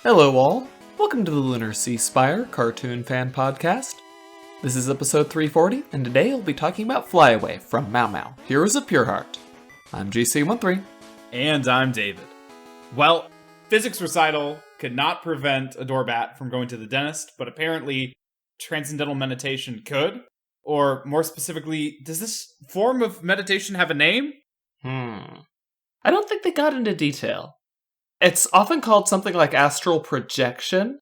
Hello all, welcome to the Lunar Sea Spire Cartoon Fan Podcast. This is episode 340, and today I'll be talking about Flyaway from Mao Mao, Heroes of Pure Heart. I'm GC13. And I'm David. Well, physics recital could not prevent Adorabat from going to the dentist, but apparently transcendental meditation could. Or more specifically, does this form of meditation have a name? I don't think they got into detail. It's often called something like astral projection.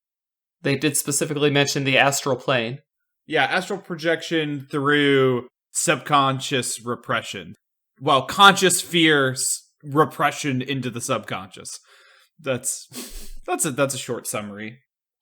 They did specifically mention the astral plane. Yeah, astral projection through subconscious repression. Well, conscious fears repression into the subconscious. That's a short summary.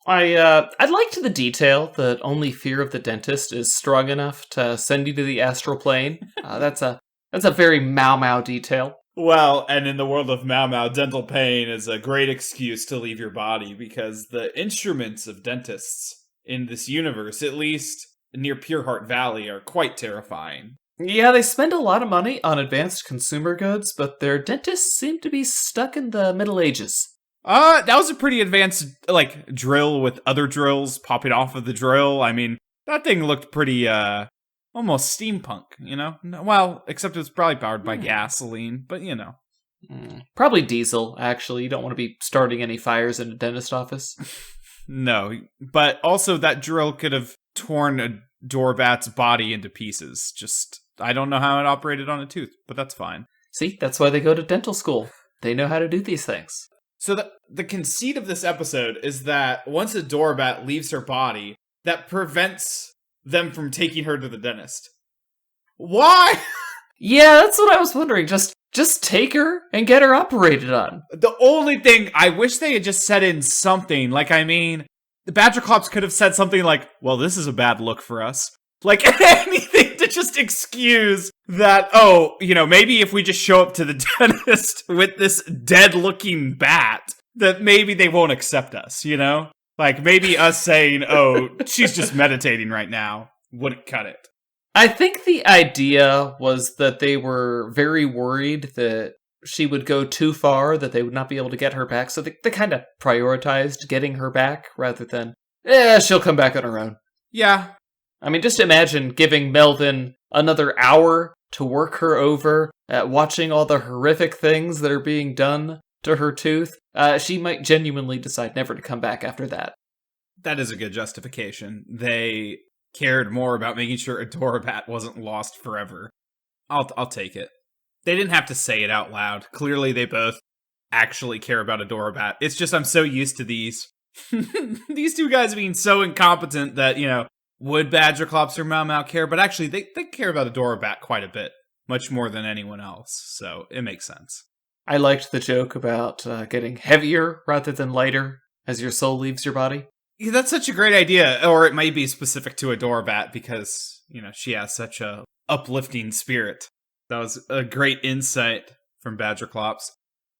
I liked the detail that only fear of the dentist is strong enough to send you to the astral plane. That's a very Mao Mao detail. Well, and in the world of Mao Mao, dental pain is a great excuse to leave your body because the instruments of dentists in this universe, at least near Pure Heart Valley, are quite terrifying. Yeah, they spend a lot of money on advanced consumer goods, but their dentists seem to be stuck in the Middle Ages. That was a pretty advanced, drill with other drills popping off of the drill. I mean, that thing looked pretty, almost steampunk, you know? Well, except it's probably powered by gasoline, but you know. Probably diesel, actually. You don't want to be starting any fires in a dentist office. No, but also that drill could have torn Adorabat's body into pieces. Just, I don't know how it operated on a tooth, but that's fine. See, that's why they go to dental school. They know how to do these things. So the conceit of this episode is that once Adorabat leaves her body, that prevents them from taking her to the dentist. Why? Yeah, that's what I was wondering. Just take her and get her operated on. The only thing, I wish they had just said in something, the Badgerclops could have said something like, well, this is a bad look for us. Like, anything to just excuse that, maybe if we just show up to the dentist with this dead-looking bat, that maybe they won't accept us, you know? Like, maybe us saying, oh, she's just meditating right now, wouldn't cut it. I think the idea was that they were very worried that she would go too far, that they would not be able to get her back, so they kind of prioritized getting her back rather than, she'll come back on her own. Yeah. I mean, just imagine giving Melvin another hour to work her over, watching all the horrific things that are being done to her tooth. She might genuinely decide never to come back after that. That is a good justification. They cared more about making sure Adorabat wasn't lost forever. I'll take it. They didn't have to say it out loud. Clearly they both actually care about Adorabat. It's just I'm so used to these two guys being so incompetent that, would Badgerclops or Mao Mao care? But actually they care about Adorabat quite a bit. Much more than anyone else. So it makes sense. I liked the joke about getting heavier rather than lighter as your soul leaves your body. Yeah, that's such a great idea. Or it might be specific to Adorabat because, she has such a uplifting spirit. That was a great insight from Badgerclops.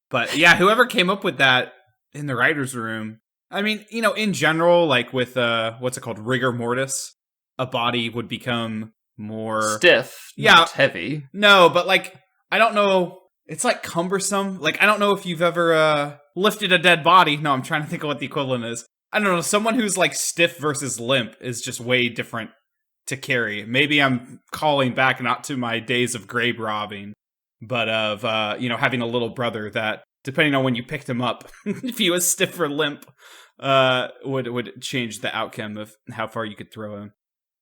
But yeah, whoever came up with that in the writer's room, I mean, in general, like with, what's it called, rigor mortis, a body would become more... stiff, not heavy. No, but I don't know... It's cumbersome. I don't know if you've ever lifted a dead body. No, I'm trying to think of what the equivalent is. I don't know. Someone who's stiff versus limp is just way different to carry. Maybe I'm calling back not to my days of grave robbing, but of, having a little brother that, depending on when you picked him up, if he was stiff or limp, would change the outcome of how far you could throw him.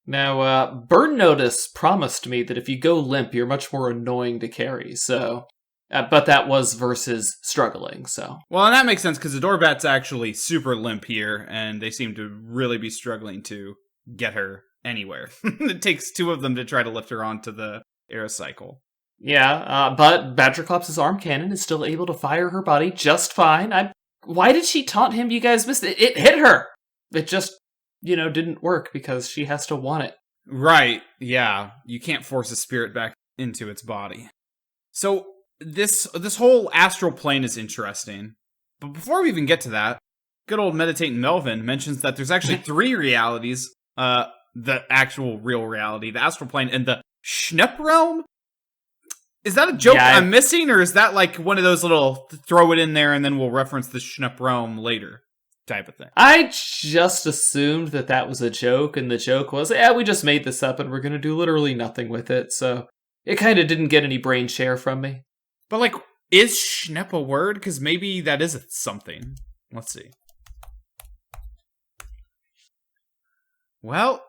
Now, Burn Notice promised me that if you go limp, you're much more annoying to carry, so... but that was versus struggling, so... Well, and that makes sense, because Adorabat's actually super limp here, and they seem to really be struggling to get her anywhere. It takes two of them to try to lift her onto the aerocycle. Yeah, but Badgerclops' arm cannon is still able to fire her body just fine. Why did she taunt him? You guys missed it. It hit her! It just, didn't work, because she has to want it. Right, yeah. You can't force a spirit back into its body. So... This whole astral plane is interesting. But before we even get to that, good old Meditating Melvin mentions that there's actually three realities. The actual real reality, the astral plane, and the Schnapp realm? Is that a joke I'm missing, or is that one of those little throw it in there and then we'll reference the Schnapp realm later? type of thing. I just assumed that was a joke, and the joke was, we just made this up and we're going to do literally nothing with it, so it kind of didn't get any brain share from me. But, like, is Schnapp a word? Because maybe that is something. Let's see. Well,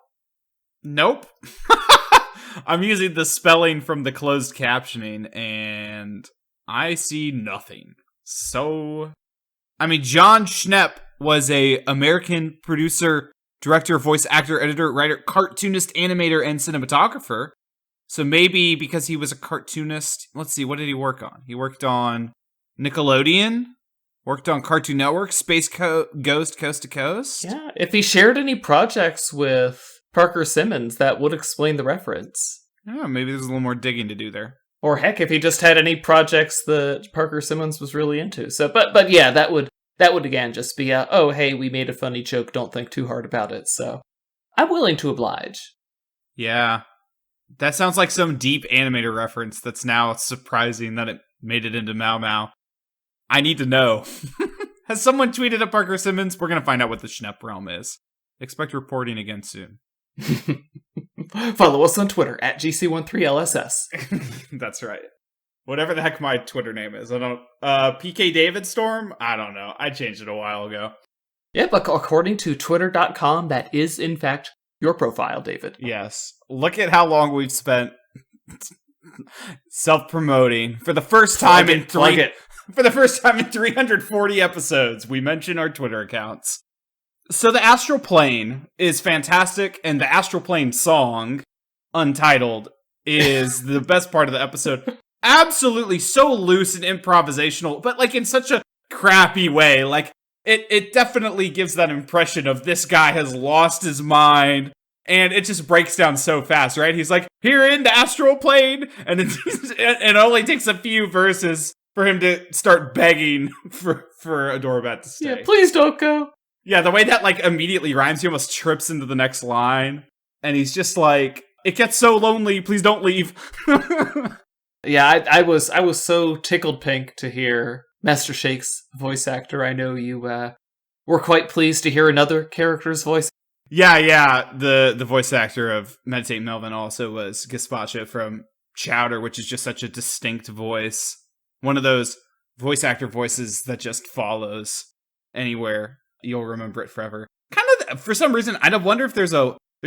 nope. I'm using the spelling from the closed captioning, and I see nothing. So, I mean, John Schnapp was a American producer, director, voice actor, editor, writer, cartoonist, animator, and cinematographer. So maybe because he was a cartoonist, let's see, what did he work on? He worked on Nickelodeon, worked on Cartoon Network, Space Ghost Coast to Coast. Yeah, if he shared any projects with Parker Simmons, that would explain the reference. Yeah, maybe there's a little more digging to do there. Or heck, if he just had any projects that Parker Simmons was really into. So, but yeah, that would again just be oh hey, we made a funny joke, don't think too hard about it. So, I'm willing to oblige. Yeah. That sounds like some deep animator reference that's now surprising that it made it into Mao Mao. I need to know. Has someone tweeted at Parker Simmons? We're going to find out what the Schnapp realm is. Expect reporting again soon. Follow us on Twitter at GC13LSS. That's right. Whatever the heck my Twitter name is. I don't... PK David Storm? I don't know. I changed it a while ago. Yeah, but according to Twitter.com, that is in fact your profile, David. Yes. Look at how long we've spent self-promoting. For the first time for the first time in 340 episodes, we mention our Twitter accounts. So the Astral Plane is fantastic, and the Astral Plane song, Untitled, is the best part of the episode. Absolutely so loose and improvisational, but like in such a crappy way. Like, it definitely gives that impression of this guy has lost his mind, and it just breaks down so fast, right? He's like, here in the Astral Plane, and it only takes a few verses for him to start begging for Adorabat to stay. Yeah, please don't go. Yeah, the way that, like, immediately rhymes, he almost trips into the next line. And he's just like, it gets so lonely, please don't leave. Yeah, I was so tickled pink to hear Master Shake's voice actor. I know you were quite pleased to hear another character's voice. Yeah, the voice actor of Meditate Melvin also was Gazpacho from Chowder, which is just such a distinct voice. One of those voice actor voices that just follows anywhere. You'll remember it forever. Kind of, for some reason, I wonder if there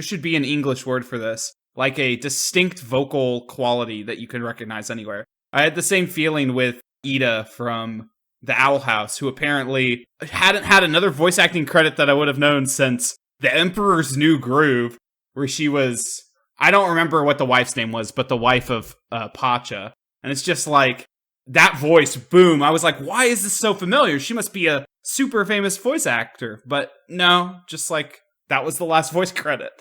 should be an English word for this, like a distinct vocal quality that you can recognize anywhere. I had the same feeling with Ida from The Owl House, who apparently hadn't had another voice acting credit that I would have known since The Emperor's New Groove, where she was, I don't remember what the wife's name was, but the wife of Pacha. And it's just like, that voice, boom. I was like, why is this so familiar? She must be a super famous voice actor. But no, just like, that was the last voice credit.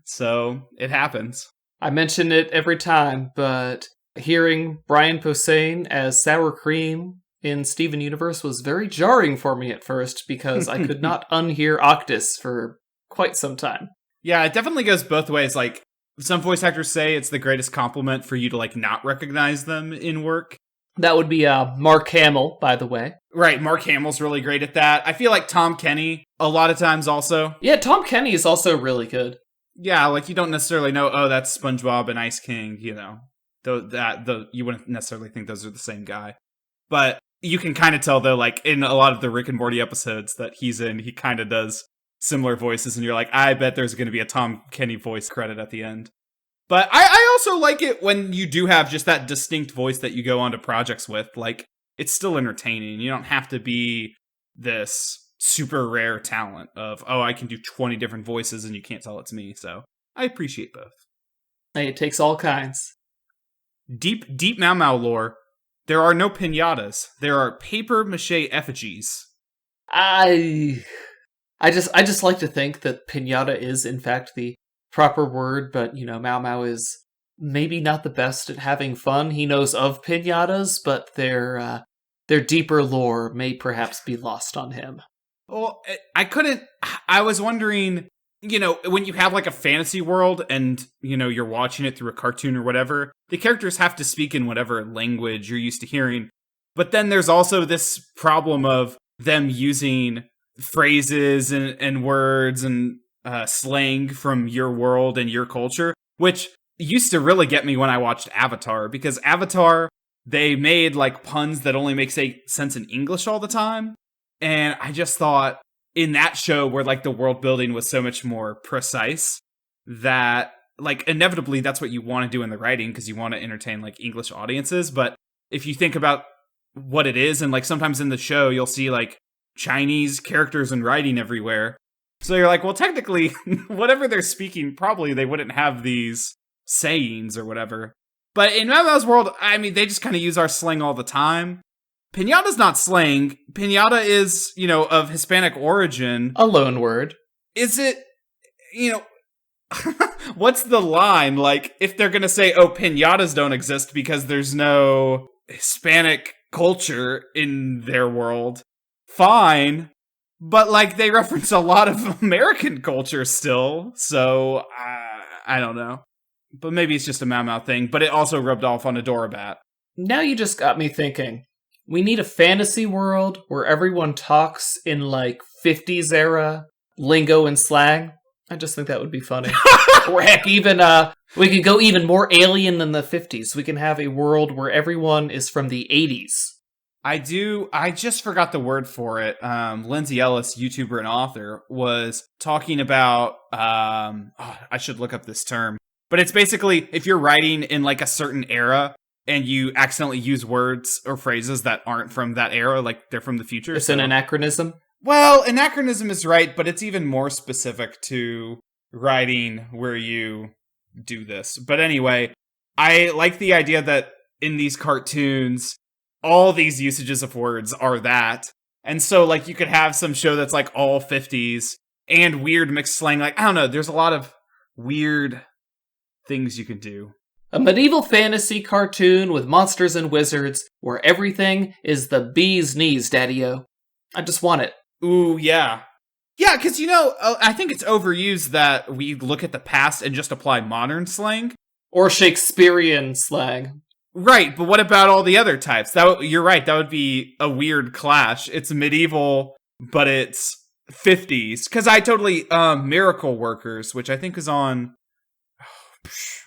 So, it happens. I mention it every time, but hearing Brian Posehn as Sour Cream in Steven Universe was very jarring for me at first, because I could not unhear Octus for quite some time. Yeah, it definitely goes both ways. Like, some voice actors say it's the greatest compliment for you to, like, not recognize them in work. That would be Mark Hamill, by the way. Right, Mark Hamill's really great at that. I feel like Tom Kenny, a lot of times also. Yeah, Tom Kenny is also really good. Yeah, like you don't necessarily know, oh, that's SpongeBob and Ice King, you know. You wouldn't necessarily think those are the same guy. But you can kind of tell, though, like in a lot of the Rick and Morty episodes that he's in, he kind of does similar voices, and you're like, I bet there's going to be a Tom Kenny voice credit at the end. But I also like it when you do have just that distinct voice that you go onto projects with. Like, it's still entertaining. You don't have to be this super rare talent of, oh, I can do 20 different voices and you can't tell it's me. So I appreciate both. Hey, it takes all kinds. Deep Mao Mao lore. There are no piñatas. There are paper mache effigies. I just like to think that piñata is in fact the proper word, but you know, Mao Mao is maybe not the best at having fun. He knows of piñatas, but their deeper lore may perhaps be lost on him. Well, I was wondering, you know, when you have like a fantasy world and, you know, you're watching it through a cartoon or whatever, the characters have to speak in whatever language you're used to hearing. But then there's also this problem of them using phrases and words and slang from your world and your culture, which used to really get me when I watched Avatar, because Avatar, they made like puns that only make sense in English all the time. And I just thought in that show where like the world building was so much more precise that like inevitably that's what you want to do in the writing because you want to entertain like English audiences. But if you think about what it is, and like sometimes in the show you'll see like Chinese characters and writing everywhere. So you're like, well, technically, whatever they're speaking, probably they wouldn't have these sayings or whatever. But in Mao Mao's world, I mean, they just kind of use our slang all the time. Pinata's not slang. Pinata is, of Hispanic origin. A loan word. Is it, what's the line? Like, if they're going to say, oh, pinatas don't exist because there's no Hispanic culture in their world, fine. But, like, they reference a lot of American culture still, so I don't know. But maybe it's just a Mao Mao thing, but it also rubbed off on Adorabat. Now you just got me thinking. We need a fantasy world where everyone talks in, like, 50s era lingo and slang. I just think that would be funny. Or heck, even, we could go even more alien than the 50s. We can have a world where everyone is from the 80s. I just forgot the word for it. Lindsay Ellis, YouTuber and author, was talking about, I should look up this term, but it's basically if you're writing in like a certain era and you accidentally use words or phrases that aren't from that era, like they're from the future. It's an anachronism? Well, anachronism is right, but it's even more specific to writing where you do this. But anyway, I like the idea that in these cartoons, all these usages of words are that. And so, like, you could have some show that's, like, all 50s and weird mixed slang. Like, I don't know, there's a lot of weird things you can do. A medieval fantasy cartoon with monsters and wizards where everything is the bee's knees, Daddy-o. I just want it. Ooh, yeah. Yeah, because, I think it's overused that we look at the past and just apply modern slang. Or Shakespearean slang. Right, but what about all the other types? You're right, that would be a weird clash. It's medieval, but it's 50s. Because I totally, Miracle Workers, which I think is on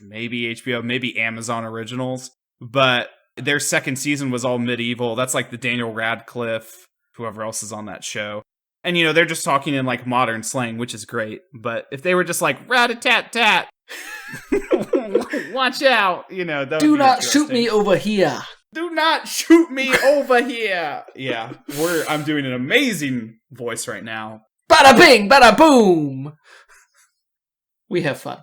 maybe HBO, maybe Amazon Originals, but their second season was all medieval. That's like the Daniel Radcliffe, whoever else is on that show. And, they're just talking in, like, modern slang, which is great. But if they were just like, rat-a-tat-tat, watch out, that Do not shoot me over here. Do not shoot me over here. Yeah, I'm doing an amazing voice right now. Bada bing, bada boom. We have fun.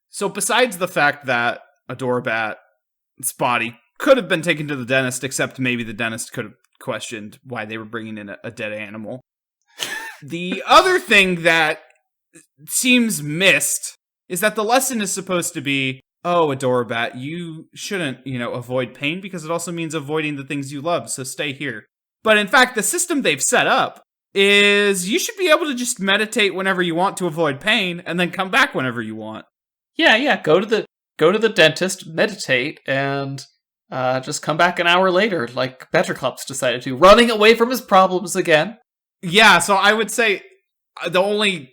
So besides the fact that Adorabat's body could have been taken to the dentist, except maybe the dentist could have questioned why they were bringing in a dead animal. The other thing that seems missed is that the lesson is supposed to be, oh, Adorabat, you shouldn't, avoid pain because it also means avoiding the things you love, so stay here. But in fact, the system they've set up is you should be able to just meditate whenever you want to avoid pain and then come back whenever you want. Yeah, go to the dentist, meditate, and just come back an hour later, like Badgerclops decided to, running away from his problems again. Yeah, so I would say the only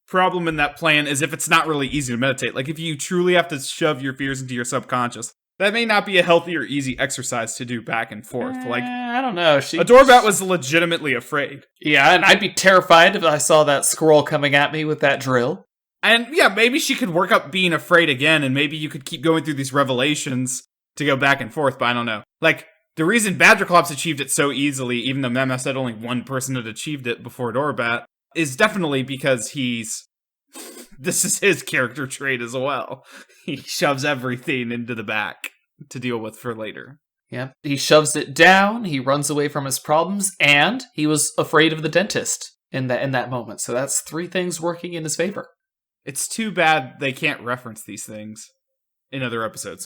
problem in that plan is if it's not really easy to meditate. Like, if you truly have to shove your fears into your subconscious, that may not be a healthy or easy exercise to do back and forth. I don't know. Adorabat was legitimately afraid. Yeah, and I'd be terrified if I saw that squirrel coming at me with that drill. And yeah, maybe she could work up being afraid again, and maybe you could keep going through these revelations to go back and forth, but I don't know. Like, the reason Badgerclops achieved it so easily, even though Mema said only one person had achieved it before Adorabat, is definitely because this is his character trait as well. He shoves everything into the back to deal with for later. Yeah, he shoves it down, he runs away from his problems, and he was afraid of the dentist in that moment. So that's three things working in his favor. It's too bad they can't reference these things in other episodes.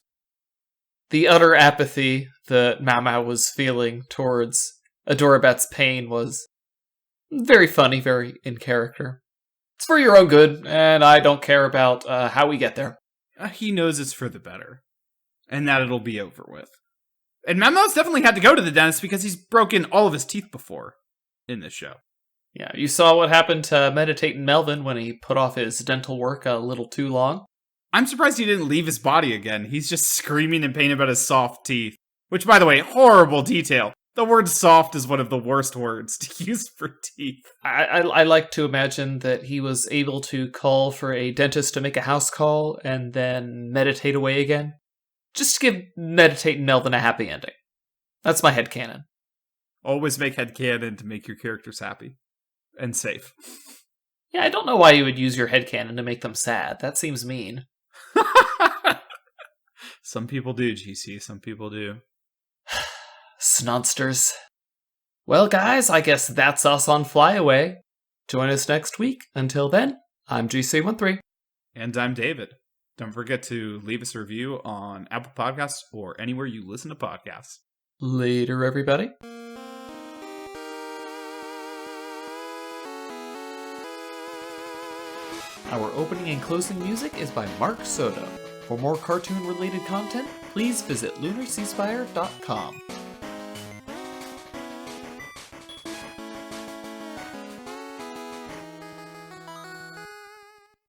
The utter apathy that Mao Mao was feeling towards Adorabat's pain was very funny, very in character. It's for your own good, and I don't care about how we get there. He knows it's for the better, and that it'll be over with. And Mao Mao's definitely had to go to the dentist because he's broken all of his teeth before in this show. Yeah, you saw what happened to Meditating Melvin when he put off his dental work a little too long. I'm surprised he didn't leave his body again. He's just screaming in pain about his soft teeth. Which, by the way, horrible detail. The word soft is one of the worst words to use for teeth. I like to imagine that he was able to call for a dentist to make a house call and then meditate away again. Just to give Meditating Melvin a happy ending. That's my headcanon. Always make headcanon to make your characters happy. And safe. Yeah, I don't know why you would use your headcanon to make them sad. That seems mean. Some people do, GC. Some people do. Snodsters. Well, guys, I guess that's us on Flyaway. Join us next week. Until then, I'm GC13. And I'm David. Don't forget to leave us a review on Apple Podcasts or anywhere you listen to podcasts. Later, everybody. Our opening and closing music is by Mark Soto. For more cartoon-related content, please visit lunarceasefire.com.